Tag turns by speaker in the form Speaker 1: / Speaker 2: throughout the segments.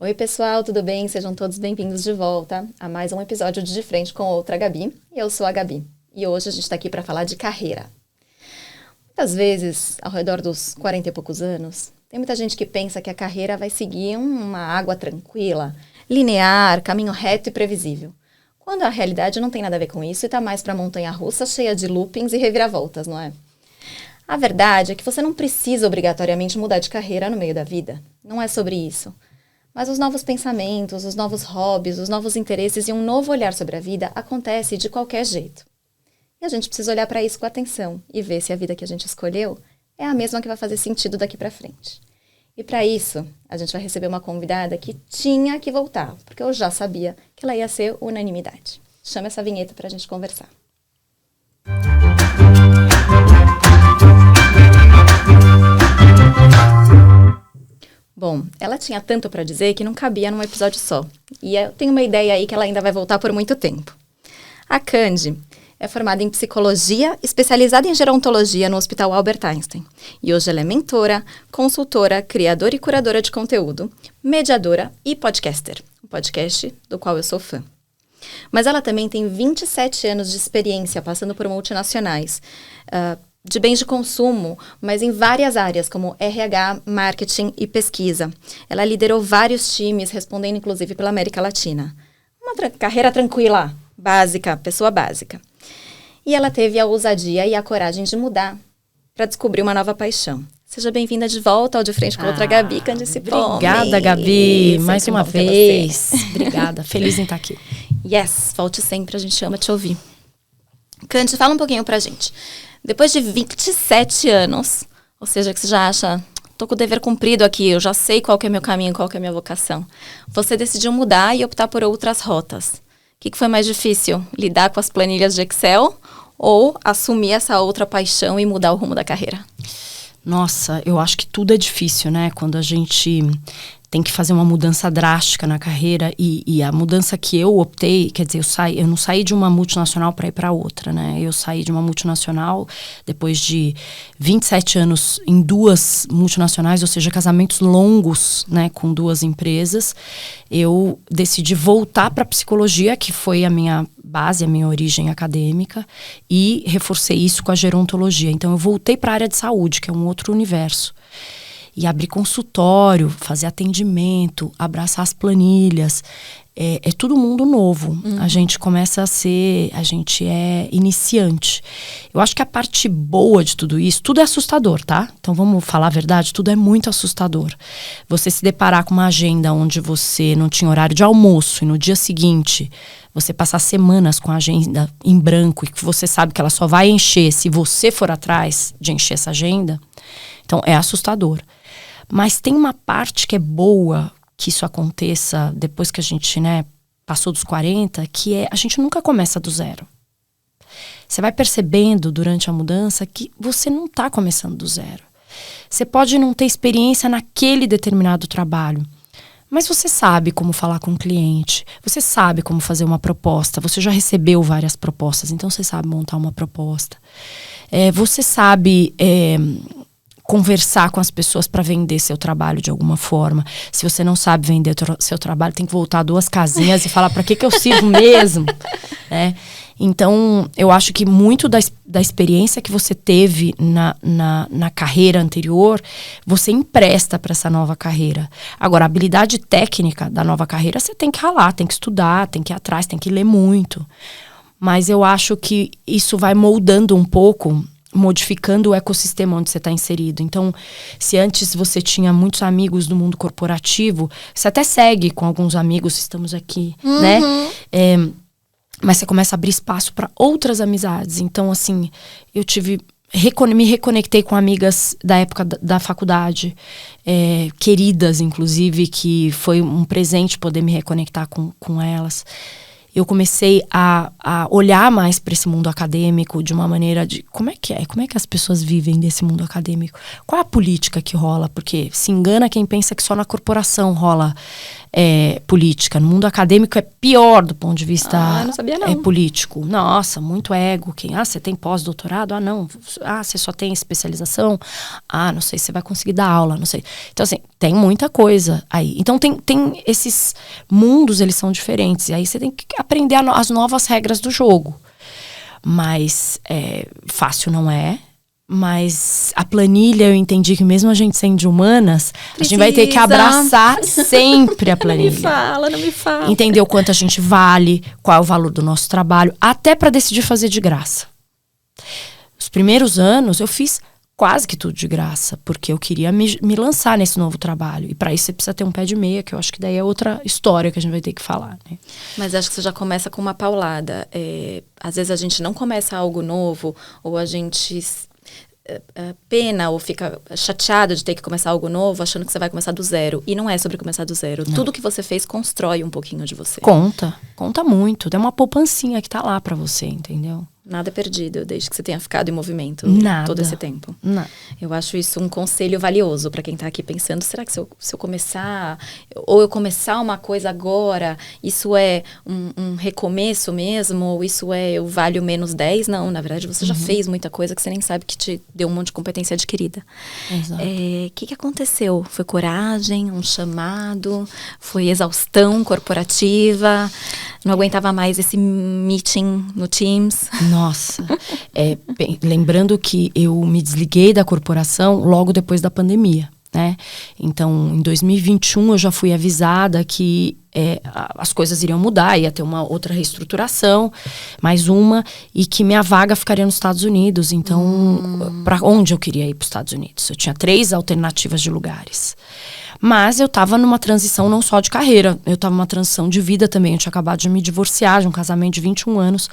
Speaker 1: Oi pessoal, tudo bem? Sejam todos bem-vindos de volta a mais um episódio de Frente com outra Gabi. Eu sou a Gabi e hoje a gente está aqui para falar de carreira. Muitas vezes, ao redor dos 40 e poucos anos, tem muita gente que pensa que a carreira vai seguir uma água tranquila, linear, caminho reto e previsível. Quando a realidade não tem nada a ver com isso e está mais para montanha-russa cheia de loopings e reviravoltas, não é? A verdade é que você não precisa obrigatoriamente mudar de carreira no meio da vida. Não é sobre isso. Mas os novos pensamentos, os novos hobbies, os novos interesses e um novo olhar sobre a vida acontece de qualquer jeito. E a gente precisa olhar para isso com atenção e ver se a vida que a gente escolheu é a mesma que vai fazer sentido daqui para frente. E para isso, a gente vai receber uma convidada que tinha que voltar, porque eu já sabia que ela ia ser unanimidade. Chama essa vinheta para a gente conversar. Bom, ela tinha tanto para dizer que não cabia num episódio só. E eu tenho uma ideia aí que ela ainda vai voltar por muito tempo. A Candy é formada em psicologia, especializada em gerontologia no Hospital Albert Einstein. E hoje ela é mentora, consultora, criadora e curadora de conteúdo, mediadora e podcaster. Um podcast do qual eu sou fã. Mas ela também tem 27 anos de experiência passando por multinacionais, de bens de consumo, mas em várias áreas, como RH, marketing e pesquisa. Ela liderou vários times, respondendo inclusive pela América Latina. Uma carreira tranquila, básica, pessoa básica. E ela teve a ousadia e a coragem de mudar para descobrir uma nova paixão. Seja bem-vinda de volta ao De Frente com outra Gabi, Candice Pome.
Speaker 2: Obrigada, Gabi, mais uma vez. Obrigada, feliz em estar aqui.
Speaker 1: Yes, volte sempre, a gente ama te ouvir. Candice, fala um pouquinho pra gente. Depois de 27 anos, ou seja, que você já acha, tô com o dever cumprido aqui, eu já sei qual que é meu caminho, qual que é a minha vocação. Você decidiu mudar e optar por outras rotas. O que foi mais difícil? Lidar com as planilhas de Excel ou assumir essa outra paixão e mudar o rumo da carreira?
Speaker 2: Nossa, eu acho que tudo é difícil, né? Quando a gente tem que fazer uma mudança drástica na carreira e a mudança que eu optei, quer dizer, eu não saí de uma multinacional para ir para outra, né? Eu saí de uma multinacional depois de 27 anos em duas multinacionais, ou seja, casamentos longos, né, com duas empresas. Eu decidi voltar para a psicologia, que foi a minha base, a minha origem acadêmica, e reforcei isso com a gerontologia. Então eu voltei para a área de saúde, que é um outro universo. E abrir consultório, fazer atendimento, abraçar as planilhas. É tudo mundo novo. A gente a gente é iniciante. Eu acho que a parte boa de tudo isso, tudo é assustador, tá? Então vamos falar a verdade, tudo é muito assustador. Você se deparar com uma agenda onde você não tinha horário de almoço e no dia seguinte você passar semanas com a agenda em branco e que você sabe que ela só vai encher se você for atrás de encher essa agenda. Então é assustador. Mas tem uma parte que é boa que isso aconteça depois que a gente, né, passou dos 40, que é a gente nunca começa do zero. Você vai percebendo durante a mudança que você não está começando do zero. Você pode não ter experiência naquele determinado trabalho, mas você sabe como falar com o cliente, você sabe como fazer uma proposta, você já recebeu várias propostas, então você sabe montar uma proposta. Você sabe conversar com as pessoas para vender seu trabalho de alguma forma. Se você não sabe vender seu trabalho, tem que voltar 2 casinhas e falar para que eu sirvo mesmo, né? Então, eu acho que muito da experiência que você teve na carreira anterior, você empresta para essa nova carreira. Agora, a habilidade técnica da nova carreira, você tem que ralar, tem que estudar, tem que ir atrás, tem que ler muito. Mas eu acho que isso vai moldando um pouco, modificando o ecossistema onde você está inserido. Então, se antes você tinha muitos amigos do mundo corporativo, você até segue com alguns amigos, estamos aqui, né? Mas você começa a abrir espaço para outras amizades. Então, assim, eu me reconectei com amigas da época da faculdade, queridas, inclusive, que foi um presente poder me reconectar com elas. eu comecei a olhar mais para esse mundo acadêmico de uma maneira de como é que as pessoas vivem desse mundo acadêmico? Qual é a política que rola? Porque se engana quem pensa que só na corporação rola política. No mundo acadêmico é pior do ponto de vista
Speaker 1: não sabia, não.
Speaker 2: Político. Nossa, muito ego. Você tem pós-doutorado? Não. Você só tem especialização? Não sei se você vai conseguir dar aula, não sei. Então, assim, tem muita coisa aí. Então, tem esses mundos, eles são diferentes. E aí você tem que aprender as novas regras do jogo. Mas fácil não é. Mas a planilha, eu entendi que mesmo a gente sendo de humanas, a gente vai ter que abraçar sempre a planilha.
Speaker 1: Não me fala.
Speaker 2: Entender o quanto a gente vale, qual é o valor do nosso trabalho, até para decidir fazer de graça. Os primeiros anos eu fiz quase que tudo de graça, porque eu queria me lançar nesse novo trabalho. E para isso você precisa ter um pé de meia, que eu acho que daí é outra história que a gente vai ter que falar, né?
Speaker 1: Mas acho que você já começa com uma paulada. Às vezes a gente não começa algo novo, ou a gente pena ou fica chateado de ter que começar algo novo, achando que você vai começar do zero. E não é sobre começar do zero. Não. Tudo que você fez constrói um pouquinho de você.
Speaker 2: Conta muito. Tem uma poupancinha que tá lá pra você, entendeu?
Speaker 1: Nada é perdido, desde que você tenha ficado em movimento todo esse tempo.
Speaker 2: Nada.
Speaker 1: Eu acho isso um conselho valioso para quem tá aqui pensando, será que se eu começar, ou eu começar uma coisa agora, isso é um recomeço mesmo, ou isso eu valho menos 10? Não, na verdade você já fez muita coisa que você nem sabe que te deu um monte de competência adquirida.
Speaker 2: Exato.
Speaker 1: Que aconteceu? Foi coragem, um chamado, foi exaustão corporativa, não aguentava mais esse meeting no Teams?
Speaker 2: Nossa, lembrando que eu me desliguei da corporação logo depois da pandemia, né? Então, em 2021 eu já fui avisada que as coisas iriam mudar, ia ter uma outra reestruturação, mais uma, e que minha vaga ficaria nos Estados Unidos. Então, para onde eu queria ir para os Estados Unidos? Eu tinha 3 alternativas de lugares. Mas eu estava numa transição não só de carreira, eu estava numa transição de vida também. Eu tinha acabado de me divorciar de um casamento de 21 anos.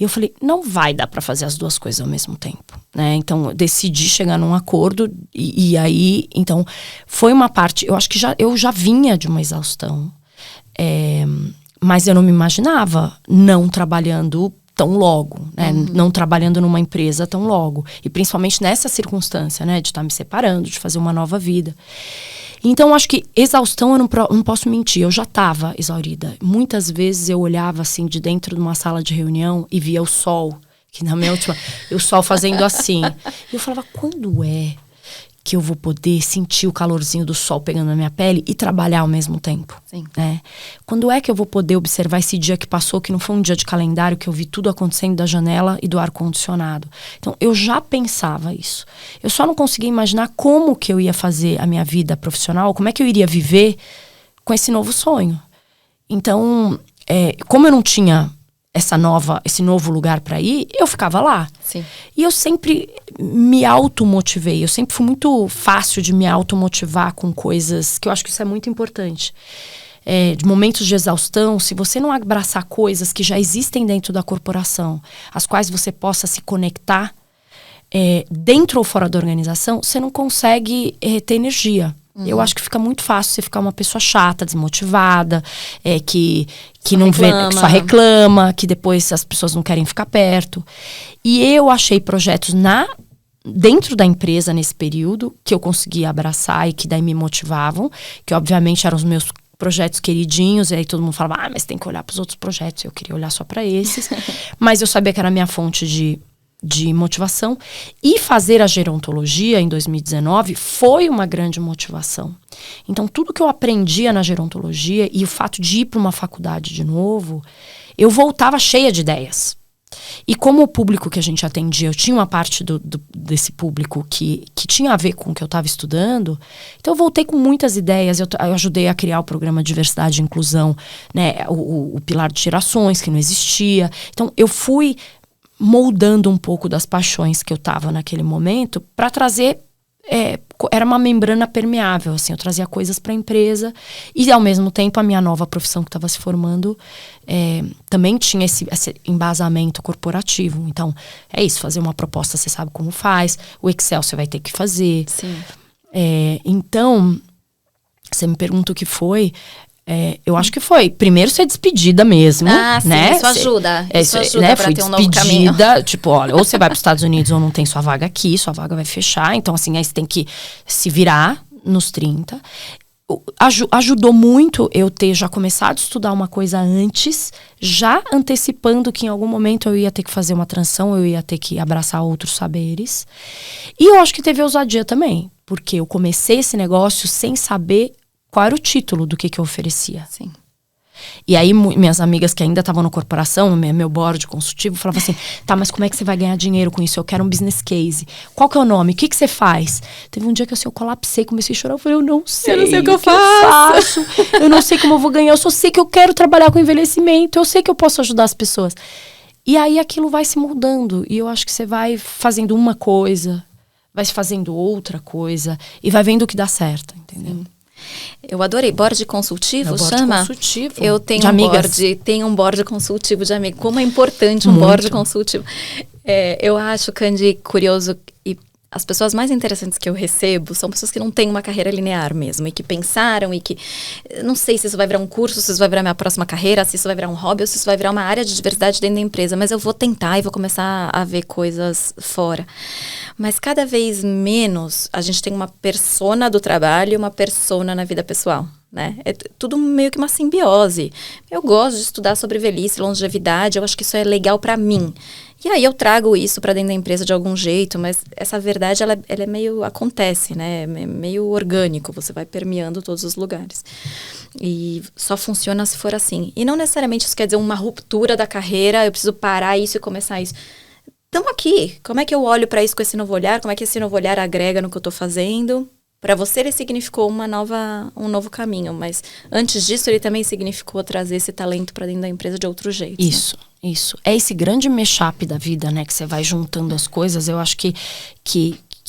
Speaker 2: E eu falei, não vai dar para fazer as duas coisas ao mesmo tempo, né? Então, eu decidi chegar num acordo e aí, então, foi uma parte... Eu acho que eu já vinha de uma exaustão. Mas eu não me imaginava não trabalhando tão logo, né? Não trabalhando numa empresa tão logo. E principalmente nessa circunstância, né? De estar me separando, de fazer uma nova vida. Então, acho que exaustão, eu não posso mentir, eu já estava exaurida. Muitas vezes eu olhava assim de dentro de uma sala de reunião e via o sol, que na minha última, o sol fazendo assim. E eu falava, quando que eu vou poder sentir o calorzinho do sol pegando na minha pele e trabalhar ao mesmo tempo?
Speaker 1: Sim.
Speaker 2: Né? Quando é que eu vou poder observar esse dia que passou, que não foi um dia de calendário, que eu vi tudo acontecendo da janela e do ar-condicionado? Então, eu já pensava isso. Eu só não conseguia imaginar como que eu ia fazer a minha vida profissional, como é que eu iria viver com esse novo sonho. Então, como eu não tinha esse novo lugar para ir, eu ficava lá.
Speaker 1: Sim.
Speaker 2: E eu sempre me automotivei. Eu sempre fui muito fácil de me automotivar com coisas, que eu acho que isso é muito importante. De momentos de exaustão, se você não abraçar coisas que já existem dentro da corporação, as quais você possa se conectar, dentro ou fora da organização, você não consegue ter energia. Eu acho que fica muito fácil você ficar uma pessoa chata, desmotivada, que não vê, que só reclama, que depois as pessoas não querem ficar perto. E eu achei projetos dentro da empresa nesse período que eu conseguia abraçar e que daí me motivavam, que obviamente eram os meus projetos queridinhos, e aí todo mundo falava, mas tem que olhar para os outros projetos. Eu queria olhar só para esses. Mas eu sabia que era a minha fonte de motivação. E fazer a gerontologia em 2019 foi uma grande motivação. Então, tudo que eu aprendia na gerontologia e o fato de ir para uma faculdade de novo, eu voltava cheia de ideias. E como o público que a gente atendia, eu tinha uma parte desse público que tinha a ver com o que eu estava estudando, então eu voltei com muitas ideias. Eu ajudei a criar o programa Diversidade e Inclusão, né, o pilar de gerações, que não existia. Então, eu fui moldando um pouco das paixões que eu estava naquele momento para trazer, era uma membrana permeável, assim, eu trazia coisas para a empresa e ao mesmo tempo a minha nova profissão que estava se formando também tinha esse embasamento corporativo. Então, é isso, fazer uma proposta você sabe como faz, o Excel você vai ter que fazer.
Speaker 1: Sim.
Speaker 2: Então, você me pergunta o que foi, Eu acho que foi, primeiro ser despedida mesmo,
Speaker 1: sim,
Speaker 2: né?
Speaker 1: Isso ajuda
Speaker 2: né?
Speaker 1: para ter um novo caminho.
Speaker 2: Tipo, olha, ou você vai para os Estados Unidos ou não tem sua vaga aqui, sua vaga vai fechar. Então, assim, aí você tem que se virar nos 30. Ajudou muito eu ter já começado a estudar uma coisa antes, já antecipando que em algum momento eu ia ter que fazer uma transição, eu ia ter que abraçar outros saberes. E eu acho que teve ousadia também, porque eu comecei esse negócio sem saber qual era o título do que eu oferecia.
Speaker 1: Sim.
Speaker 2: E aí, minhas amigas que ainda estavam na corporação, meu board consultivo, falavam assim, tá, mas como é que você vai ganhar dinheiro com isso? Eu quero um business case. Qual que é o nome? O que você faz? Teve um dia que assim, eu colapsei, comecei a chorar. Eu falei, eu não sei
Speaker 1: o que eu faço.
Speaker 2: Eu não sei como eu vou ganhar. Eu só sei que eu quero trabalhar com envelhecimento. Eu sei que eu posso ajudar as pessoas. E aí, aquilo vai se mudando. E eu acho que você vai fazendo uma coisa, vai fazendo outra coisa. E vai vendo o que dá certo, entendeu?
Speaker 1: Sim. Eu adorei. Board consultivo,
Speaker 2: board
Speaker 1: chama?
Speaker 2: Consultivo.
Speaker 1: Eu tenho tenho um board consultivo de amigo. Como é importante
Speaker 2: Muito.
Speaker 1: Board consultivo. Eu acho, Candy, curioso, e as pessoas mais interessantes que eu recebo são pessoas que não têm uma carreira linear mesmo, e que pensaram, e que não sei se isso vai virar um curso, se isso vai virar minha próxima carreira, se isso vai virar um hobby, ou se isso vai virar uma área de diversidade dentro da empresa, mas eu vou tentar e vou começar a ver coisas fora. Mas cada vez menos a gente tem uma persona do trabalho e uma persona na vida pessoal, né? É tudo meio que uma simbiose. Eu gosto de estudar sobre velhice, longevidade, eu acho que isso é legal para mim. E aí eu trago isso para dentro da empresa de algum jeito, mas essa verdade, ela é meio, acontece, né? É meio orgânico, você vai permeando todos os lugares. E só funciona se for assim. E não necessariamente isso quer dizer uma ruptura da carreira, eu preciso parar isso e começar isso. Estamos aqui. Como é que eu olho para isso com esse novo olhar? Como é que esse novo olhar agrega no que eu estou fazendo? Para você, ele significou um novo caminho, mas antes disso, ele também significou trazer esse talento para dentro da empresa de outro jeito.
Speaker 2: Isso. É esse grande mashup da vida, né? Que você vai juntando as coisas, eu acho que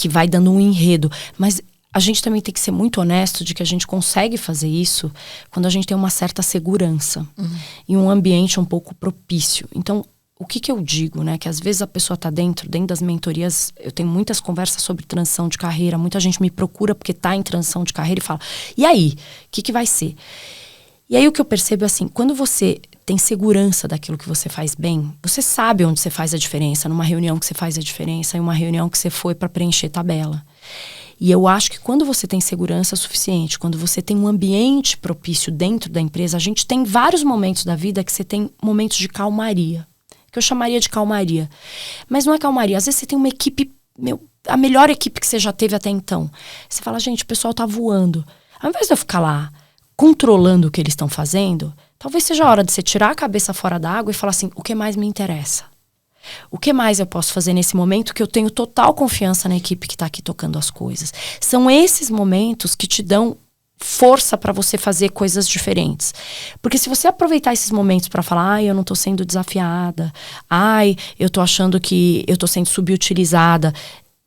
Speaker 2: vai dando um enredo. Mas a gente também tem que ser muito honesto de que a gente consegue fazer isso quando a gente tem uma certa segurança e um ambiente um pouco propício. Então, o que eu digo, né? Que às vezes a pessoa está dentro das mentorias, eu tenho muitas conversas sobre transição de carreira, muita gente me procura porque está em transição de carreira e fala, e aí? O que vai ser? E aí o que eu percebo é assim, quando você tem segurança daquilo que você faz bem, você sabe onde você faz a diferença, numa reunião que você faz a diferença, em uma reunião que você foi para preencher tabela. E eu acho que quando você tem segurança suficiente, quando você tem um ambiente propício dentro da empresa, a gente tem vários momentos da vida que você tem momentos de calmaria. Que eu chamaria de calmaria. Mas não é calmaria. Às vezes você tem uma equipe, a melhor equipe que você já teve até então. Você fala, gente, o pessoal tá voando. Ao invés de eu ficar lá controlando o que eles estão fazendo, talvez seja a hora de você tirar a cabeça fora da água e falar assim, o que mais me interessa? O que mais eu posso fazer nesse momento que eu tenho total confiança na equipe que está aqui tocando as coisas? São esses momentos que te dão força para você fazer coisas diferentes. Porque se você aproveitar esses momentos para falar, ai, eu não tô sendo desafiada, ai, eu tô achando que eu tô sendo subutilizada,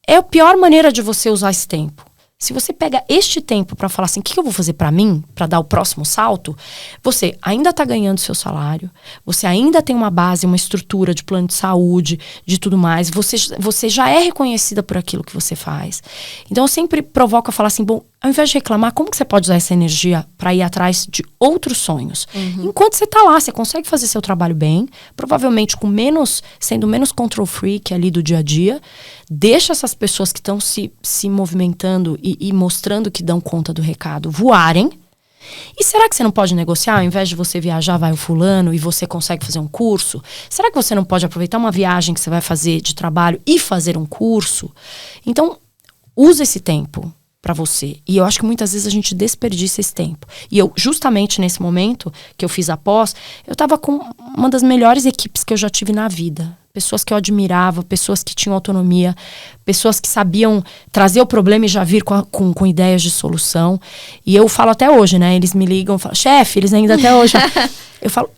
Speaker 2: é a pior maneira de você usar esse tempo. Se você pega este tempo para falar assim, o que eu vou fazer para mim, para dar o próximo salto, você ainda tá ganhando seu salário, você ainda tem uma base, uma estrutura de plano de saúde, de tudo mais, você já é reconhecida por aquilo que você faz. Então eu sempre provoco a falar assim, bom, ao invés de reclamar, como que você pode usar essa energia para ir atrás de outros sonhos? Enquanto você tá lá, você consegue fazer seu trabalho bem, provavelmente sendo menos control freak ali do dia a dia, deixa essas pessoas que estão se movimentando e mostrando que dão conta do recado voarem. E será que você não pode negociar? Ao invés de você viajar, vai o fulano e você consegue fazer um curso? Será que você não pode aproveitar uma viagem que você vai fazer de trabalho e fazer um curso? Então, usa esse tempo para você. E eu acho que muitas vezes a gente desperdiça esse tempo. E eu, justamente nesse momento que eu fiz a pós, eu estava com uma das melhores equipes que eu já tive na vida. Pessoas que eu admirava, pessoas que tinham autonomia, pessoas que sabiam trazer o problema e já vir com ideias de solução. E eu falo até hoje, né? Eles me ligam, falam, chefe, eles ainda até hoje... Eu falo,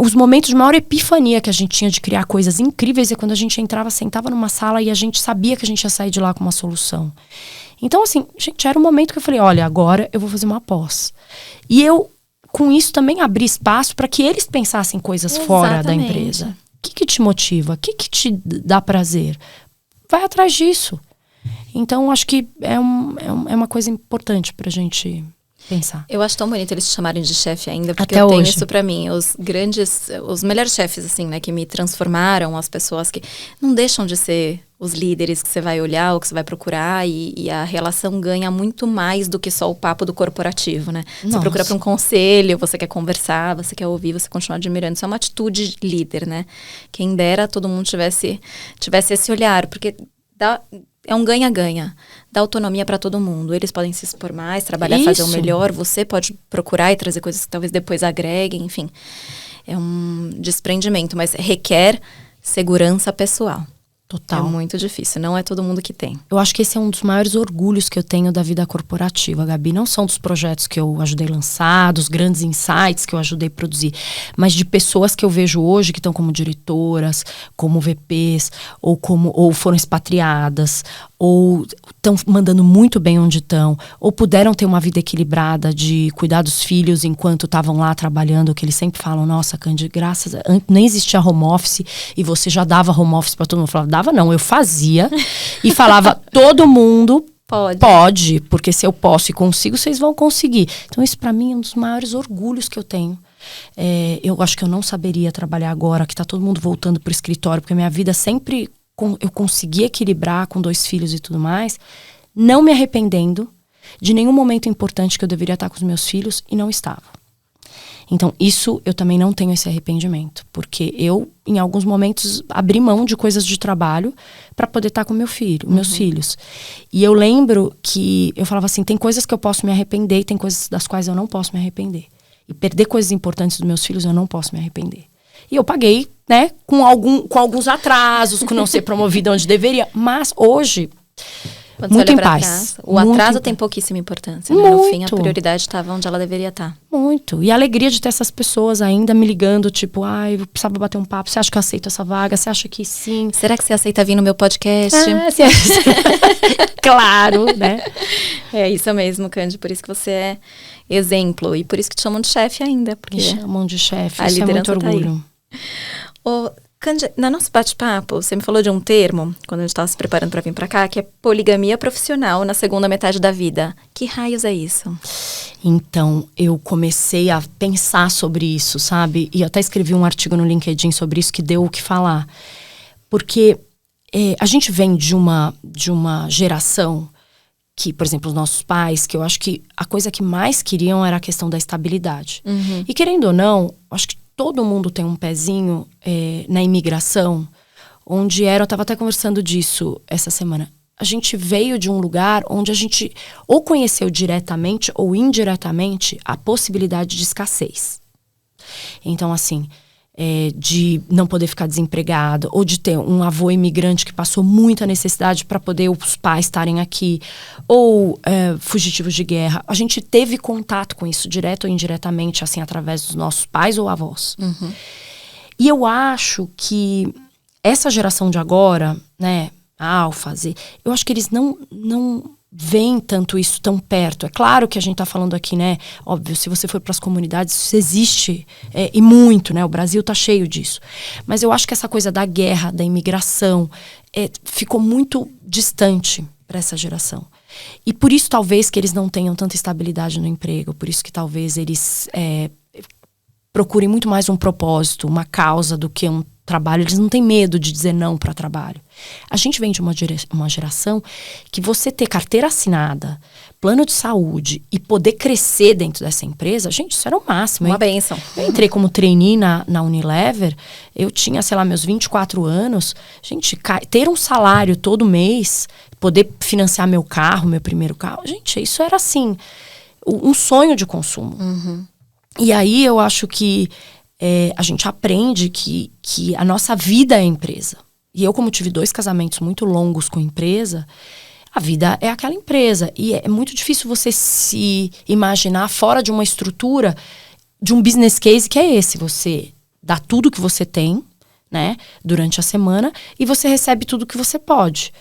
Speaker 2: os momentos de maior epifania que a gente tinha de criar coisas incríveis é quando a gente entrava, sentava numa sala e a gente sabia que a gente ia sair de lá com uma solução. Então, assim, gente, era um momento que eu falei, olha, agora eu vou fazer uma pós. E eu, com isso, também abri espaço para que eles pensassem coisas fora da empresa. O que te motiva? O que te dá prazer? Vai atrás disso. Então, acho que é uma coisa importante pra gente pensar.
Speaker 1: Eu acho tão bonito eles te chamarem de chefe ainda, porque
Speaker 2: Até
Speaker 1: eu tenho
Speaker 2: hoje.
Speaker 1: isso pra mim. Os melhores chefes, assim, né, que me transformaram, as pessoas que não deixam de ser os líderes que você vai olhar ou que você vai procurar, e a relação ganha muito mais do que só o papo do corporativo, né? Você
Speaker 2: Nossa.
Speaker 1: procura pra um conselho, você quer conversar, você quer ouvir, você continua admirando. Isso é uma atitude de líder, né? Quem dera todo mundo tivesse esse olhar, porque é um ganha-ganha. Dá autonomia para todo mundo. Eles podem se expor mais, trabalhar, fazer o melhor. Você pode procurar e trazer coisas que talvez depois agreguem. Enfim, é um desprendimento, mas requer segurança pessoal.
Speaker 2: Total.
Speaker 1: É muito difícil, não é todo mundo que tem.
Speaker 2: Eu acho que esse é um dos maiores orgulhos que eu tenho da vida corporativa, Gabi. Não são dos projetos que eu ajudei a lançar, dos grandes insights que eu ajudei a produzir, mas de pessoas que eu vejo hoje que estão como diretoras, como VPs, ou foram expatriadas, ou estão mandando muito bem onde estão, ou puderam ter uma vida equilibrada de cuidar dos filhos enquanto estavam lá trabalhando, que eles sempre falam, nossa, Candy, nem existia home office e você já dava home office para todo mundo. Eu falava, dava não, eu fazia e falava, todo mundo pode, porque se eu posso e consigo, vocês vão conseguir. Então isso para mim é um dos maiores orgulhos que eu tenho. Eu acho que eu não saberia trabalhar agora, que tá todo mundo voltando pro escritório, porque a minha vida sempre eu consegui equilibrar com 2 filhos e tudo mais, não me arrependendo de nenhum momento importante que eu deveria estar com os meus filhos e não estava. Então, isso eu também não tenho esse arrependimento, porque eu, em alguns momentos, abri mão de coisas de trabalho para poder estar com meus filhos. E eu lembro que eu falava assim, tem coisas que eu posso me arrepender e tem coisas das quais eu não posso me arrepender. E perder coisas importantes dos meus filhos eu não posso me arrepender. E eu paguei, né, com alguns atrasos, com não ser promovida onde deveria. Mas hoje,
Speaker 1: quando
Speaker 2: muito
Speaker 1: você olha
Speaker 2: em
Speaker 1: pra
Speaker 2: paz.
Speaker 1: Trás, o atraso tem pouquíssima importância, né? No fim, a prioridade estava onde ela deveria estar.
Speaker 2: Muito. E a alegria de ter essas pessoas ainda me ligando, tipo, eu precisava bater um papo. Você acha que eu aceito essa vaga? Você acha que sim?
Speaker 1: Será que você aceita vir no meu podcast?
Speaker 2: Claro, né?
Speaker 1: É isso mesmo, Candy. Por isso que você é exemplo. E por isso que te chamam de chefe ainda. Porque
Speaker 2: me chamam de chefe.
Speaker 1: A
Speaker 2: isso é muito orgulho.
Speaker 1: Ô, Candy, no nosso bate-papo, você me falou de um termo, quando a gente estava se preparando para vir para cá, que é poligamia profissional na segunda metade da vida. Que raios é isso?
Speaker 2: Então, eu comecei a pensar sobre isso, sabe? E eu até escrevi um artigo no LinkedIn sobre isso que deu o que falar. Porque a gente vem de uma geração que, por exemplo, os nossos pais, que eu acho que a coisa que mais queriam era a questão da estabilidade.
Speaker 1: Uhum.
Speaker 2: E querendo ou não, acho que todo mundo tem um pezinho na imigração, onde eu estava até conversando disso essa semana. A gente veio de um lugar onde a gente ou conheceu diretamente ou indiretamente a possibilidade de escassez. Então, assim, de não poder ficar desempregado, ou de ter um avô imigrante que passou muita necessidade para poder os pais estarem aqui, ou fugitivos de guerra. A gente teve contato com isso, direto ou indiretamente, assim, através dos nossos pais ou avós.
Speaker 1: Uhum.
Speaker 2: E eu acho que essa geração de agora, né, eu acho que eles não veem tanto isso tão perto. É claro que a gente tá falando aqui, né, óbvio, se você for para as comunidades, isso existe, e muito, né, o Brasil tá cheio disso. Mas eu acho que essa coisa da guerra, da imigração, ficou muito distante para essa geração. E por isso talvez que eles não tenham tanta estabilidade no emprego, por isso que talvez eles procurem muito mais um propósito, uma causa do que um trabalho. Eles não têm medo de dizer não para trabalho. A gente vem de uma geração que você ter carteira assinada, plano de saúde e poder crescer dentro dessa empresa, gente, isso era o máximo.
Speaker 1: Uma bênção.
Speaker 2: Eu entrei como trainee na Unilever, eu tinha, sei lá, meus 24 anos. Gente, ter um salário todo mês, poder financiar meu carro, meu primeiro carro, gente, isso era assim, um sonho de consumo.
Speaker 1: Uhum.
Speaker 2: E aí eu acho que a gente aprende que a nossa vida é empresa. E eu, como tive 2 casamentos muito longos com empresa, a vida é aquela empresa. E é muito difícil você se imaginar fora de uma estrutura, de um business case que é esse. Você dá tudo que você tem, né, durante a semana, e você recebe tudo que você pode.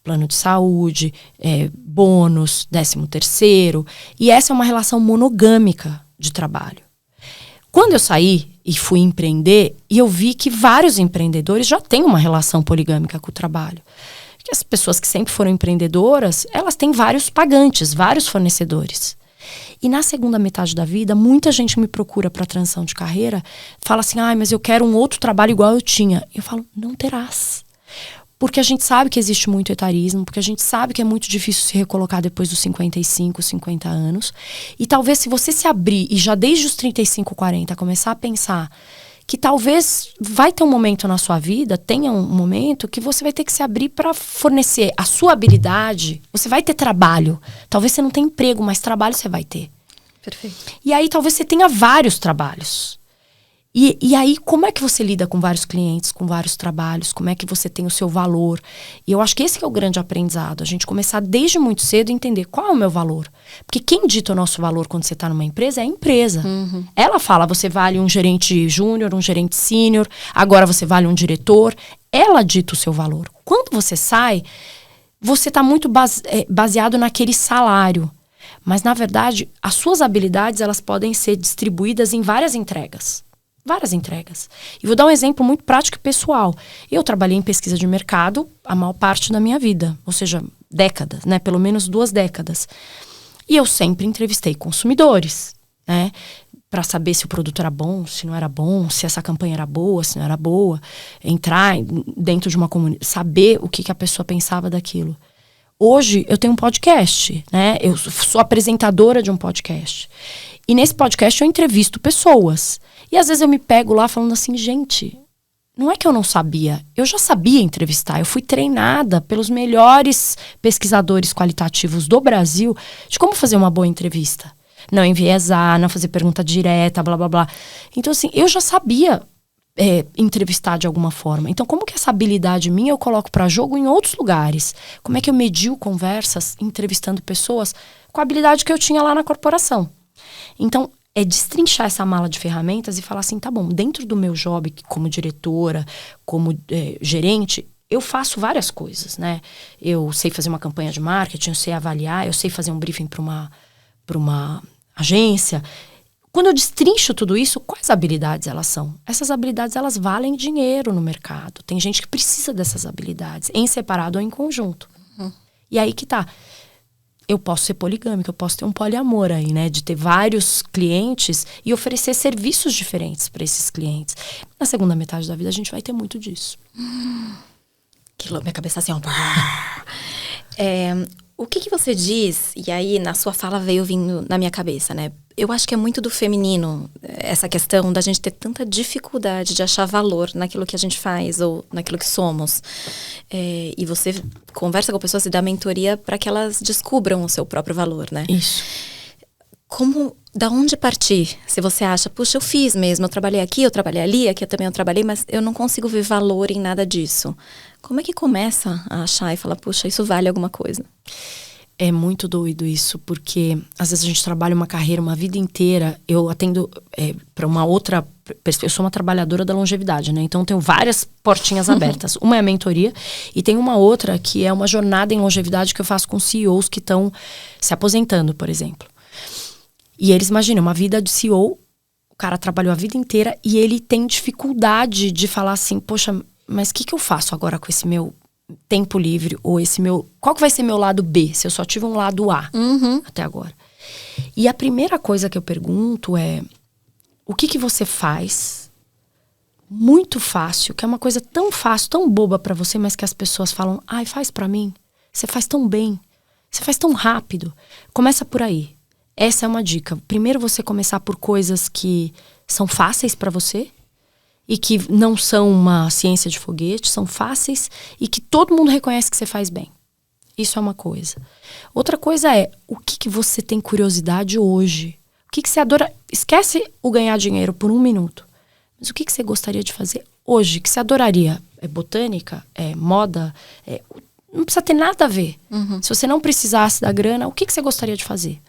Speaker 2: Plano de saúde, bônus, 13º. E essa é uma relação monogâmica de trabalho. Quando eu saí e fui empreender, e eu vi que vários empreendedores já têm uma relação poligâmica com o trabalho. Que as pessoas que sempre foram empreendedoras, elas têm vários pagantes, vários fornecedores. E na segunda metade da vida, muita gente me procura para transição de carreira, fala assim, mas eu quero um outro trabalho igual eu tinha. Eu falo, não terás. Porque a gente sabe que existe muito etarismo, porque a gente sabe que é muito difícil se recolocar depois dos 55, 50 anos. E talvez se você se abrir e já desde os 35, 40 começar a pensar que talvez vai ter um momento na sua vida, tenha um momento que você vai ter que se abrir para fornecer a sua habilidade. Você vai ter trabalho. Talvez você não tenha emprego, mas trabalho você vai ter.
Speaker 1: Perfeito.
Speaker 2: E aí talvez você tenha vários trabalhos. E aí, como é que você lida com vários clientes, com vários trabalhos? Como é que você tem o seu valor? E eu acho que esse que é o grande aprendizado. A gente começar desde muito cedo a entender qual é o meu valor. Porque quem dita o nosso valor quando você está numa empresa é a empresa. Uhum. Ela fala, você vale um gerente júnior, um gerente sênior, agora você vale um diretor. Ela dita o seu valor. Quando você sai, você está muito baseado naquele salário. Mas, na verdade, as suas habilidades elas podem ser distribuídas em várias entregas. Várias entregas. E vou dar um exemplo muito prático e pessoal. Eu trabalhei em pesquisa de mercado a maior parte da minha vida. Ou seja, décadas, né? Pelo menos 2 décadas. E eu sempre entrevistei consumidores, né? Para saber se o produto era bom, se não era bom, se essa campanha era boa, se não era boa. Entrar dentro de uma comunidade, saber o que a pessoa pensava daquilo. Hoje eu tenho um podcast, né? Eu sou apresentadora de um podcast. E nesse podcast eu entrevisto pessoas. E às vezes eu me pego lá falando assim, gente, não é que eu não sabia. Eu já sabia entrevistar. Eu fui treinada pelos melhores pesquisadores qualitativos do Brasil de como fazer uma boa entrevista. Não enviesar, não fazer pergunta direta, blá, blá, blá. Então, assim, eu já sabia entrevistar de alguma forma. Então, como que essa habilidade minha eu coloco para jogo em outros lugares? Como é que eu medio conversas entrevistando pessoas com a habilidade que eu tinha lá na corporação? Então, é destrinchar essa mala de ferramentas e falar assim, tá bom, dentro do meu job como diretora, como gerente, eu faço várias coisas, né? Eu sei fazer uma campanha de marketing, eu sei avaliar, eu sei fazer um briefing para uma agência. Quando eu destrincho tudo isso, quais habilidades elas são? Essas habilidades, elas valem dinheiro no mercado. Tem gente que precisa dessas habilidades, em separado ou em conjunto. Uhum. E aí que tá. Eu posso ser poligâmica, eu posso ter um poliamor aí, né? De ter vários clientes e oferecer serviços diferentes para esses clientes. Na segunda metade da vida, a gente vai ter muito disso.
Speaker 1: Minha cabeça assim, ó. O que você diz, e aí na sua fala veio vindo na minha cabeça, né? Eu acho que é muito do feminino, essa questão da gente ter tanta dificuldade de achar valor naquilo que a gente faz ou naquilo que somos. E você conversa com pessoas e dá mentoria para que elas descubram o seu próprio valor, né?
Speaker 2: Isso.
Speaker 1: Da onde partir? Se você acha, puxa, eu fiz mesmo, eu trabalhei aqui, eu trabalhei ali, aqui eu também trabalhei, mas eu não consigo ver valor em nada disso. Como é que começa a achar e falar, puxa, isso vale alguma coisa?
Speaker 2: É muito doido isso, porque às vezes a gente trabalha uma carreira, uma vida inteira. Eu atendo para uma outra... Eu sou uma trabalhadora da longevidade, né? Então, eu tenho várias portinhas abertas. Uma é a mentoria e tem uma outra que é uma jornada em longevidade que eu faço com CEOs que estão se aposentando, por exemplo. E eles imaginam, uma vida de CEO, o cara trabalhou a vida inteira e ele tem dificuldade de falar assim, poxa, mas o que eu faço agora com esse meu tempo livre? Ou qual que vai ser meu lado B, se eu só tive um lado A até agora? E a primeira coisa que eu pergunto é, o que você faz muito fácil, que é uma coisa tão fácil, tão boba pra você, mas que as pessoas falam, ai, faz pra mim, você faz tão bem, você faz tão rápido. Começa por aí. Essa é uma dica. Primeiro você começar por coisas que são fáceis pra você e que não são uma ciência de foguete, são fáceis e que todo mundo reconhece que você faz bem. Isso é uma coisa. Outra coisa é, o que você tem curiosidade hoje? O que você adora? Esquece o ganhar dinheiro por 1 minuto. Mas o que você gostaria de fazer hoje? Que você adoraria? É botânica? É moda? Não precisa ter nada a ver. Se você não precisasse da grana, o que você gostaria de fazer?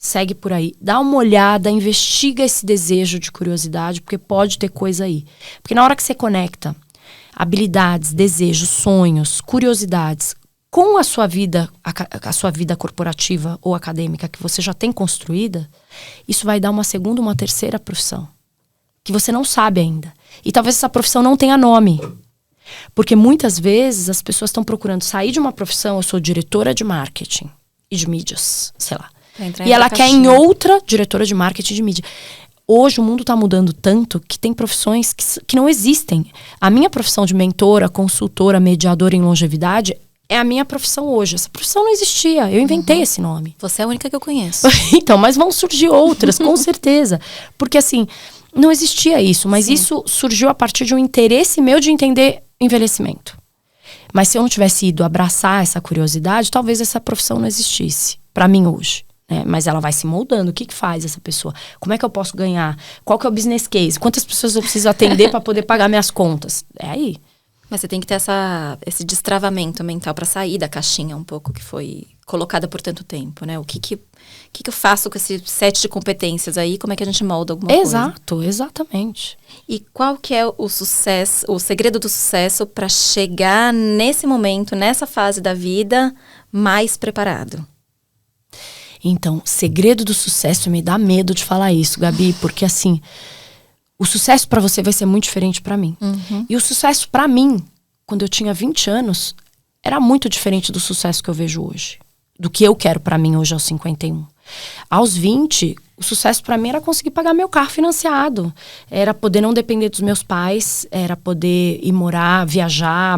Speaker 2: Segue por aí. Dá uma olhada, investiga esse desejo de curiosidade, porque pode ter coisa aí. Porque na hora que você conecta habilidades, desejos, sonhos, curiosidades com a sua vida corporativa ou acadêmica que você já tem construída, isso vai dar uma segunda, uma terceira profissão que você não sabe ainda. E talvez essa profissão não tenha nome. Porque muitas vezes as pessoas estão procurando sair de uma profissão, eu sou diretora de marketing e de mídias, sei lá. E ela quer em outra diretora de marketing de mídia. Hoje o mundo está mudando tanto que tem profissões que não existem. A minha profissão de mentora, consultora, mediadora em longevidade é a minha profissão hoje. Essa profissão não existia. Eu inventei esse nome.
Speaker 3: Você é a única que eu conheço.
Speaker 2: Então, mas vão surgir outras, com certeza. Porque assim, não existia isso. Mas isso surgiu a partir de um interesse meu de entender envelhecimento. Mas se eu não tivesse ido abraçar essa curiosidade, talvez essa profissão não existisse. Para mim hoje. Mas ela vai se moldando. O que faz essa pessoa? Como é que eu posso ganhar? Qual que é o business case? Quantas pessoas eu preciso atender para poder pagar minhas contas? É aí.
Speaker 3: Mas você tem que ter esse destravamento mental para sair da caixinha um pouco que foi colocada por tanto tempo, né? O que eu faço com esse set de competências aí? Como é que a gente molda alguma coisa?
Speaker 2: Exato, exatamente.
Speaker 3: E qual que é o sucesso, o segredo do sucesso para chegar nesse momento, nessa fase da vida, mais preparado?
Speaker 2: Então, segredo do sucesso, me dá medo de falar isso, Gabi, porque assim, o sucesso para você vai ser muito diferente para mim. E o sucesso para mim, quando eu tinha 20 anos, era muito diferente do sucesso que eu vejo hoje. Do que eu quero para mim hoje aos 51. Aos 20, o sucesso para mim era conseguir pagar meu carro financiado. Era poder não depender dos meus pais, era poder ir morar, viajar,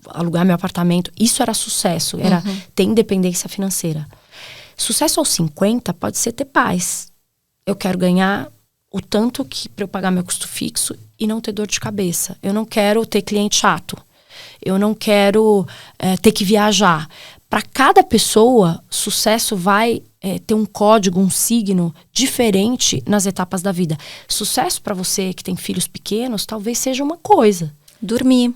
Speaker 2: alugar meu apartamento. Isso era sucesso, era ter independência financeira. Sucesso aos 50 pode ser ter paz. Eu quero ganhar o tanto que para eu pagar meu custo fixo e não ter dor de cabeça. Eu não quero ter cliente chato. Eu não quero ter que viajar. Para cada pessoa, sucesso vai ter um código, um signo diferente nas etapas da vida. Sucesso para você que tem filhos pequenos talvez seja uma coisa.
Speaker 3: Dormir,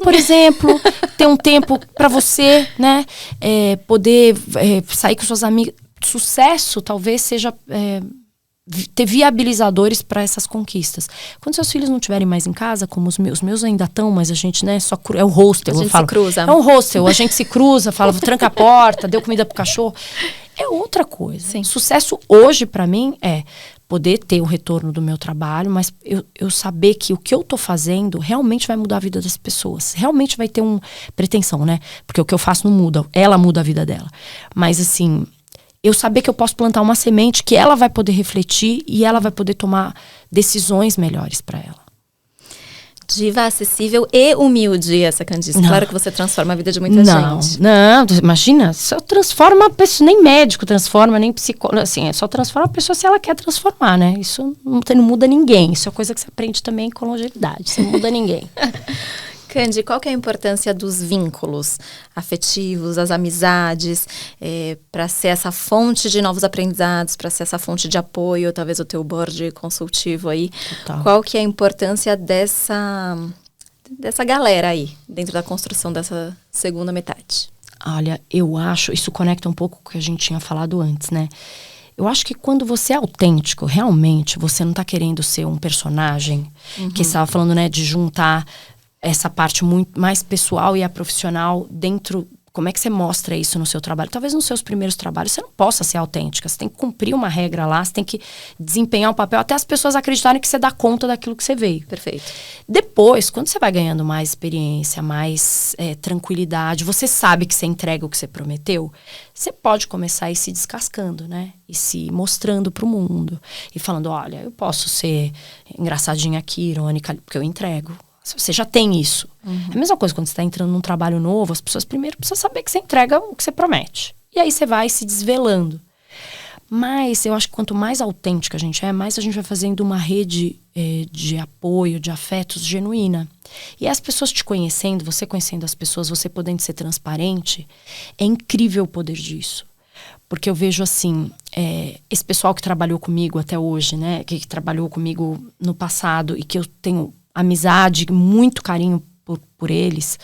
Speaker 2: por exemplo, ter um tempo para você, né? Poder sair com suas amigas. Sucesso talvez seja ter viabilizadores para essas conquistas. Quando seus filhos não estiverem mais em casa, como os meus ainda estão, mas a gente, né, só é o hostel.
Speaker 3: A gente se cruza.
Speaker 2: É um hostel, a gente se cruza, fala, tranca a porta, deu comida pro cachorro. É outra coisa.
Speaker 3: Sim.
Speaker 2: Sucesso hoje para mim é poder ter o retorno do meu trabalho, mas eu saber que o que eu tô fazendo realmente vai mudar a vida das pessoas. Realmente vai ter pretensão, né? Porque o que eu faço não muda, ela muda a vida dela. Mas assim, eu saber que eu posso plantar uma semente que ela vai poder refletir e ela vai poder tomar decisões melhores para ela.
Speaker 3: Diva acessível e humilde, essa Candice. Claro que você transforma a vida de muita gente.
Speaker 2: Não, imagina, só transforma a pessoa, nem médico transforma, nem psicólogo, assim, só transforma a pessoa se ela quer transformar, né? Isso não muda ninguém, isso é coisa que você aprende também com longevidade, você não muda ninguém.
Speaker 3: Candy, qual que é a importância dos vínculos afetivos, as amizades, para ser essa fonte de novos aprendizados, para ser essa fonte de apoio, talvez o teu board consultivo aí?
Speaker 2: Total.
Speaker 3: Qual que é a importância dessa galera aí, dentro da construção dessa segunda metade?
Speaker 2: Olha, eu acho, isso conecta um pouco com o que a gente tinha falado antes, né? Eu acho que quando você é autêntico, realmente, você não tá querendo ser um personagem, que você estava falando, né, de juntar essa parte muito mais pessoal e a profissional dentro. Como é que você mostra isso no seu trabalho? Talvez nos seus primeiros trabalhos você não possa ser autêntica. Você tem que cumprir uma regra lá, você tem que desempenhar um papel até as pessoas acreditarem que você dá conta daquilo que você veio.
Speaker 3: Perfeito.
Speaker 2: Depois, quando você vai ganhando mais experiência, mais tranquilidade, você sabe que você entrega o que você prometeu, você pode começar a ir se descascando, né? E se mostrando pro mundo. E falando, olha, eu posso ser engraçadinha aqui, irônica, porque eu entrego. Você já tem isso. É a mesma coisa quando você está entrando num trabalho novo, as pessoas primeiro precisam saber que você entrega o que você promete. E aí você vai se desvelando. Mas eu acho que quanto mais autêntica a gente é, mais a gente vai fazendo uma rede de apoio, de afetos genuína. E as pessoas te conhecendo, você conhecendo as pessoas, você podendo ser transparente, é incrível o poder disso. Porque eu vejo assim, esse pessoal que trabalhou comigo até hoje, né, que trabalhou comigo no passado e que eu tenho amizade, muito carinho por eles,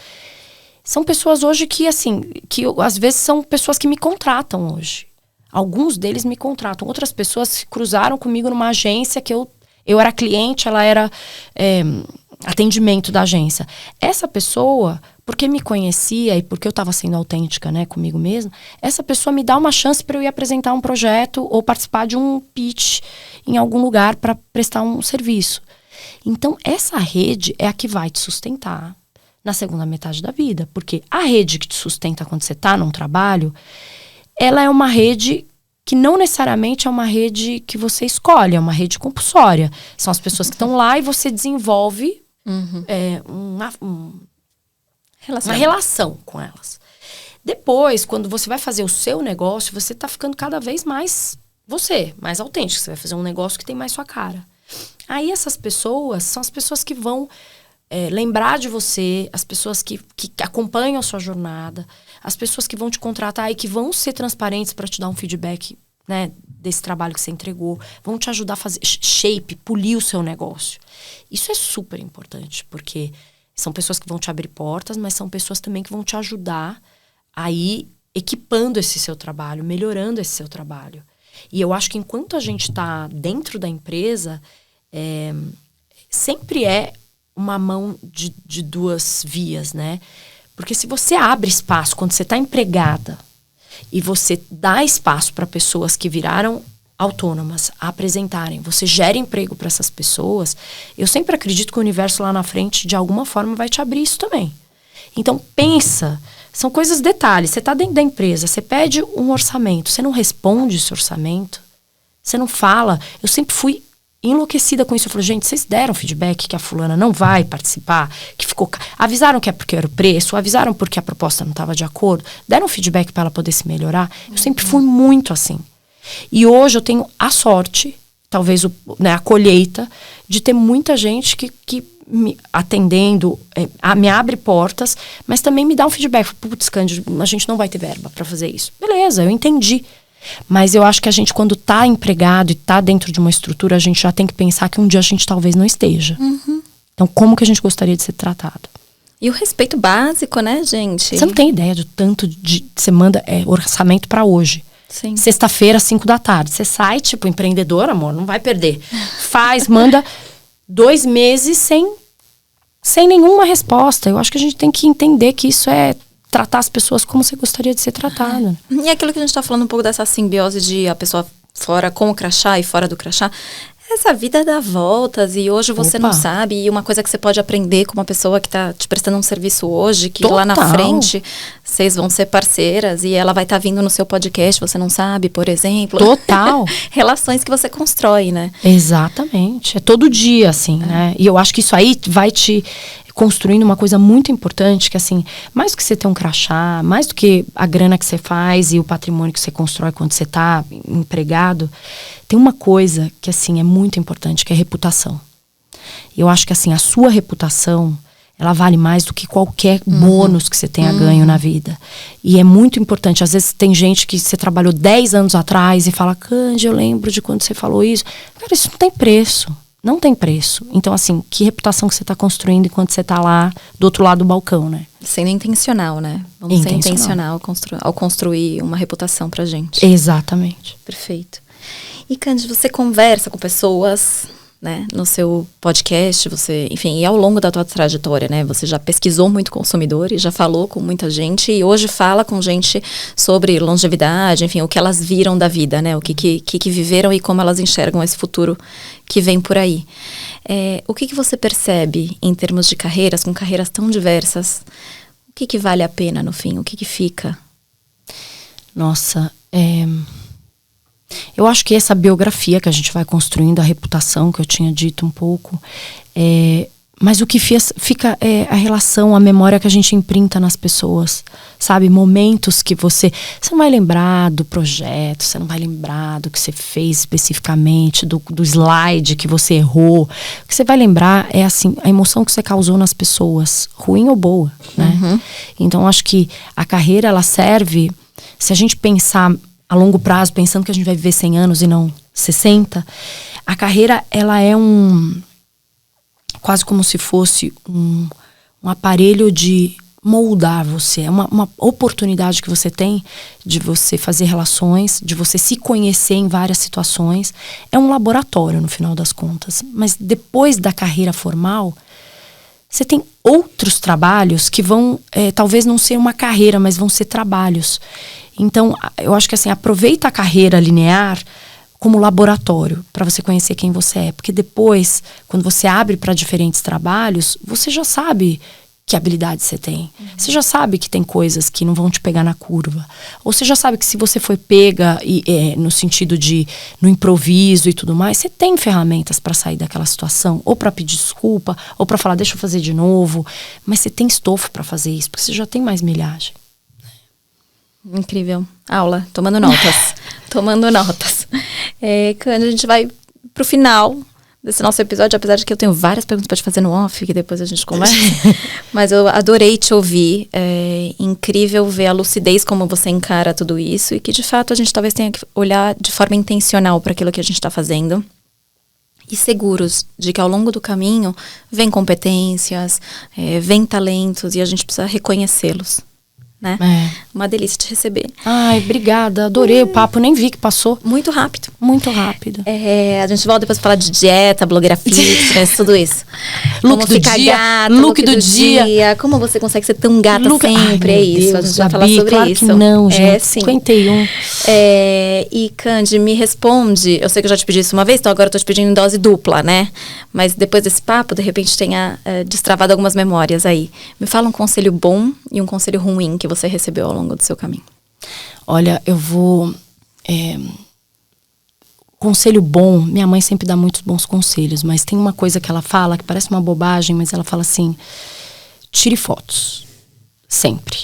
Speaker 2: são pessoas hoje que, assim, que às vezes são pessoas que me contratam hoje. Alguns deles me contratam. Outras pessoas se cruzaram comigo numa agência que eu era cliente, ela era atendimento da agência. Essa pessoa, porque me conhecia e porque eu estava sendo autêntica, né, comigo mesma, essa pessoa me dá uma chance para eu ir apresentar um projeto ou participar de um pitch em algum lugar para prestar um serviço. Então, essa rede é a que vai te sustentar na segunda metade da vida. Porque a rede que te sustenta quando você está num trabalho, ela é uma rede que não necessariamente é uma rede que você escolhe, é uma rede compulsória. São as pessoas que estão lá e você desenvolve uma relação com elas. Depois, quando você vai fazer o seu negócio, você tá ficando cada vez mais você, mais autêntico. Você vai fazer um negócio que tem mais sua cara. Aí essas pessoas são as pessoas que vão lembrar de você, as pessoas que acompanham a sua jornada, as pessoas que vão te contratar e que vão ser transparentes para te dar um feedback, né, desse trabalho que você entregou, vão te ajudar a fazer shape, polir o seu negócio. Isso é super importante, porque são pessoas que vão te abrir portas, mas são pessoas também que vão te ajudar a ir equipando esse seu trabalho, melhorando esse seu trabalho. E eu acho que enquanto a gente está dentro da empresa, sempre é uma mão de duas vias, né? Porque se você abre espaço, quando você está empregada, e você dá espaço para pessoas que viraram autônomas a apresentarem, você gera emprego para essas pessoas, eu sempre acredito que o universo lá na frente, de alguma forma, vai te abrir isso também. Então, pensa, são coisas, detalhes. Você está dentro da empresa, você pede um orçamento, você não responde esse orçamento, você não fala. Eu sempre fui enlouquecida com isso. Eu falei, gente, vocês deram feedback que a fulana não vai participar, que ficou... Avisaram que é porque era o preço, avisaram porque a proposta não estava de acordo, deram feedback para ela poder se melhorar. Eu sempre fui muito assim. E hoje eu tenho a sorte, talvez a colheita, de ter muita gente que me atendendo, me abre portas, mas também me dá um feedback. Putz, Cândido, a gente não vai ter verba para fazer isso. Beleza, eu entendi. Mas eu acho que a gente, quando tá empregado e tá dentro de uma estrutura, a gente já tem que pensar que um dia a gente talvez não esteja. Então, como que a gente gostaria de ser tratado?
Speaker 3: E o respeito básico, né, gente?
Speaker 2: Você não tem ideia do tanto de... Você manda orçamento para hoje.
Speaker 3: Sim.
Speaker 2: Sexta-feira, 5 da tarde. Você sai, tipo, empreendedor, amor, não vai perder. Manda 2 meses sem nenhuma resposta. Eu acho que a gente tem que entender que isso é tratar as pessoas como você gostaria de ser tratada.
Speaker 3: E aquilo que a gente tá falando um pouco dessa simbiose de a pessoa fora com o crachá e fora do crachá. Essa vida dá voltas e hoje você não sabe. E uma coisa que você pode aprender com uma pessoa que tá te prestando um serviço hoje, que lá na frente vocês vão ser parceiras e ela vai estar vindo no seu podcast, você não sabe, por exemplo.
Speaker 2: Total.
Speaker 3: Relações que você constrói, né?
Speaker 2: Exatamente. É todo dia, assim, né? E eu acho que isso aí vai te construindo uma coisa muito importante, que assim, mais do que você ter um crachá, mais do que a grana que você faz e o patrimônio que você constrói quando você tá empregado, tem uma coisa que assim é muito importante, que é reputação. Eu acho que assim, a sua reputação, ela vale mais do que qualquer bônus que você tenha ganho na vida. E é muito importante. Às vezes tem gente que você trabalhou 10 anos atrás e fala, Cândido, eu lembro de quando você falou isso. Cara, isso não tem preço. Não tem preço. Então, assim, que reputação que você está construindo enquanto você está lá do outro lado do balcão, né?
Speaker 3: Sendo intencional, né? Vamos ser intencional ao construir uma reputação pra gente.
Speaker 2: Exatamente.
Speaker 3: Perfeito. E, Cândido, você conversa com pessoas, né? No seu podcast, enfim, e ao longo da tua trajetória, né? Você já pesquisou muito consumidores, já falou com muita gente e hoje fala com gente sobre longevidade, enfim, o que elas viram da vida, né? O que viveram e como elas enxergam esse futuro que vem por aí. O que você percebe em termos de carreiras, com carreiras tão diversas? O que vale a pena no fim? O que fica?
Speaker 2: Nossa, eu acho que essa biografia que a gente vai construindo, a reputação que eu tinha dito um pouco, mas o que fica é a relação, a memória que a gente imprinta nas pessoas, sabe? Momentos que você não vai lembrar do projeto, você não vai lembrar do que você fez especificamente, do slide que você errou. O que você vai lembrar é assim, a emoção que você causou nas pessoas, ruim ou boa, né? Então, acho que a carreira, ela serve, se a gente pensar a longo prazo, pensando que a gente vai viver 100 anos e não 60, a carreira, ela é quase como se fosse um aparelho de moldar você. É uma oportunidade que você tem de você fazer relações, de você se conhecer em várias situações. É um laboratório, no final das contas. Mas depois da carreira formal, você tem outros trabalhos que vão, talvez não ser uma carreira, mas vão ser trabalhos. Então, eu acho que assim, aproveita a carreira linear como laboratório para você conhecer quem você é. Porque depois, quando você abre para diferentes trabalhos, você já sabe que habilidade você tem. Você já sabe que tem coisas que não vão te pegar na curva. Ou você já sabe que se você foi pega no sentido de no improviso e tudo mais, você tem ferramentas para sair daquela situação, ou para pedir desculpa, ou para falar, deixa eu fazer de novo. Mas você tem estofo para fazer isso, porque você já tem mais milhagem.
Speaker 3: Incrível. Aula, tomando notas. Tomando notas. Quando a gente vai pro final desse nosso episódio, apesar de que eu tenho várias perguntas para te fazer no off, que depois a gente conversa. Mas eu adorei te ouvir. É incrível ver a lucidez como você encara tudo isso e que, de fato, a gente talvez tenha que olhar de forma intencional para aquilo que a gente está fazendo. E seguros de que ao longo do caminho vem competências, vem talentos e a gente precisa reconhecê-los. Né? Uma delícia te receber.
Speaker 2: Ai, obrigada, adorei o papo, nem vi que passou.
Speaker 3: Muito rápido.
Speaker 2: Muito rápido.
Speaker 3: A gente volta depois pra falar de dieta, blogueira fitness, tudo isso.
Speaker 2: Look do dia,
Speaker 3: gata,
Speaker 2: look do dia.
Speaker 3: Como você consegue ser tão gata sempre,
Speaker 2: Ai,
Speaker 3: isso.
Speaker 2: Deus,
Speaker 3: a gente vai
Speaker 2: Gabi,
Speaker 3: falar sobre
Speaker 2: claro
Speaker 3: isso.
Speaker 2: Que não, gente,
Speaker 3: sim.
Speaker 2: 51.
Speaker 3: E Candy, me responde, eu sei que eu já te pedi isso uma vez, então agora eu tô te pedindo em dose dupla, né? Mas depois desse papo, de repente tenha destravado algumas memórias aí. Me fala um conselho bom e um conselho ruim que você recebeu ao longo do seu caminho.
Speaker 2: Olha, eu vou... Conselho bom, minha mãe sempre dá muitos bons conselhos, mas tem uma coisa que ela fala, que parece uma bobagem, mas ela fala assim, tire fotos. Sempre.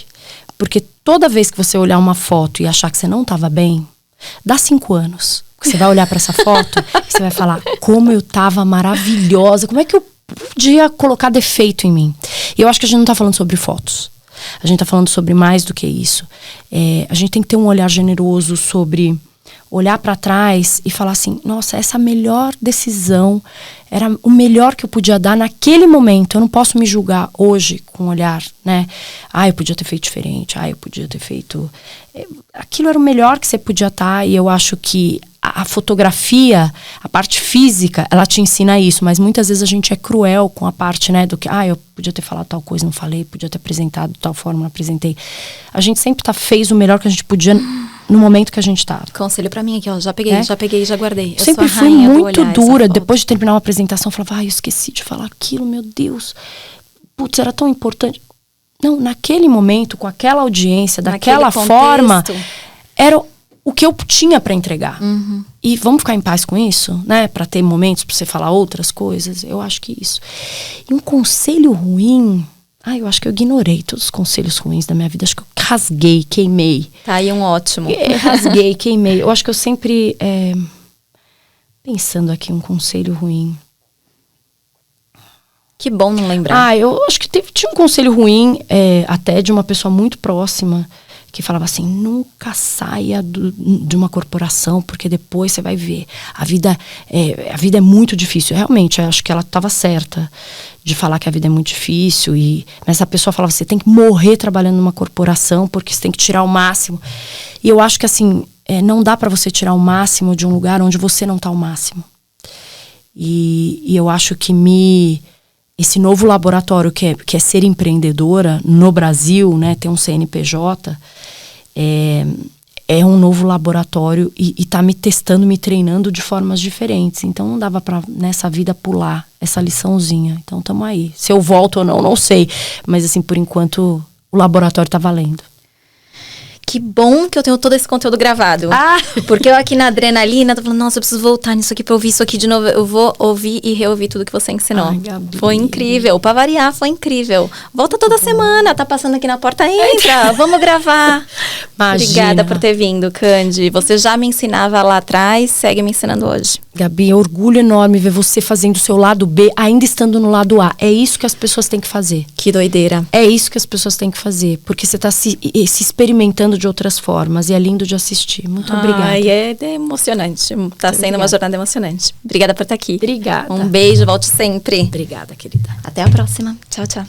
Speaker 2: Porque toda vez que você olhar uma foto e achar que você não estava bem, dá 5 anos. Você vai olhar para essa foto e você vai falar, como eu estava maravilhosa, como é que eu podia colocar defeito em mim? E eu acho que a gente não está falando sobre fotos. A gente está falando sobre mais do que isso. A gente tem que ter um olhar generoso sobre olhar para trás e falar assim, nossa, essa melhor decisão era o melhor que eu podia dar naquele momento. Eu não posso me julgar hoje com um olhar, né? Eu podia ter feito diferente. Eu podia ter feito... Aquilo era o melhor que você podia estar. E eu acho que a fotografia, a parte física, ela te ensina isso, mas muitas vezes a gente é cruel com a parte, né, do que, eu podia ter falado tal coisa, não falei, podia ter apresentado de tal forma, não apresentei. A gente sempre fez o melhor que a gente podia no momento que a gente estava.
Speaker 3: Conselho pra mim aqui, ó, já peguei, já guardei.
Speaker 2: Eu sempre fui muito dura, depois de terminar uma apresentação, eu falava, eu esqueci de falar aquilo, meu Deus, putz, era tão importante. Não, naquele momento, com aquela audiência, daquela forma, era o que eu tinha para entregar.
Speaker 3: Uhum.
Speaker 2: E vamos ficar em paz com isso, né? Para ter momentos para você falar outras coisas. Eu acho que isso. E um conselho ruim... eu acho que eu ignorei todos os conselhos ruins da minha vida. Acho que eu rasguei, queimei.
Speaker 3: Tá aí um ótimo.
Speaker 2: Rasguei, queimei. Eu acho que eu sempre... pensando aqui um conselho ruim...
Speaker 3: Que bom não lembrar.
Speaker 2: Eu acho que tinha um conselho ruim, até de uma pessoa muito próxima, que falava assim, nunca saia de uma corporação, porque depois você vai ver. A vida é muito difícil. Realmente, eu acho que ela estava certa de falar que a vida é muito difícil. Mas essa pessoa falava, você tem que morrer trabalhando numa corporação, porque você tem que tirar o máximo. E eu acho que assim, não dá para você tirar o máximo de um lugar onde você não está ao máximo. E eu acho que esse novo laboratório que é ser empreendedora no Brasil, né, ter um CNPJ, é um novo laboratório e tá me testando, me treinando de formas diferentes. Então não dava para nessa vida pular essa liçãozinha. Então estamos aí. Se eu volto ou não sei. Mas assim, por enquanto o laboratório tá valendo.
Speaker 3: Que bom que eu tenho todo esse conteúdo gravado. Porque eu aqui na adrenalina, tô falando, nossa, eu preciso voltar nisso aqui pra ouvir isso aqui de novo. Eu vou ouvir e reouvir tudo que você ensinou. Foi incrível. Pra variar, foi incrível. Volta toda semana, tá passando aqui na porta, entra, vamos gravar.
Speaker 2: Imagina.
Speaker 3: Obrigada por ter vindo, Candy. Você já me ensinava lá atrás, segue me ensinando hoje.
Speaker 2: Gabi, é um orgulho enorme ver você fazendo o seu lado B, ainda estando no lado A. É isso que as pessoas têm que fazer.
Speaker 3: Que doideira.
Speaker 2: É isso que as pessoas têm que fazer. Porque você tá se experimentando de outras formas. E é lindo de assistir. Muito obrigada.
Speaker 3: É emocionante. Tá sendo uma jornada emocionante. Obrigada por estar aqui.
Speaker 2: Obrigada.
Speaker 3: Um beijo, volte sempre.
Speaker 2: Obrigada, querida.
Speaker 3: Até a próxima. Tchau, tchau.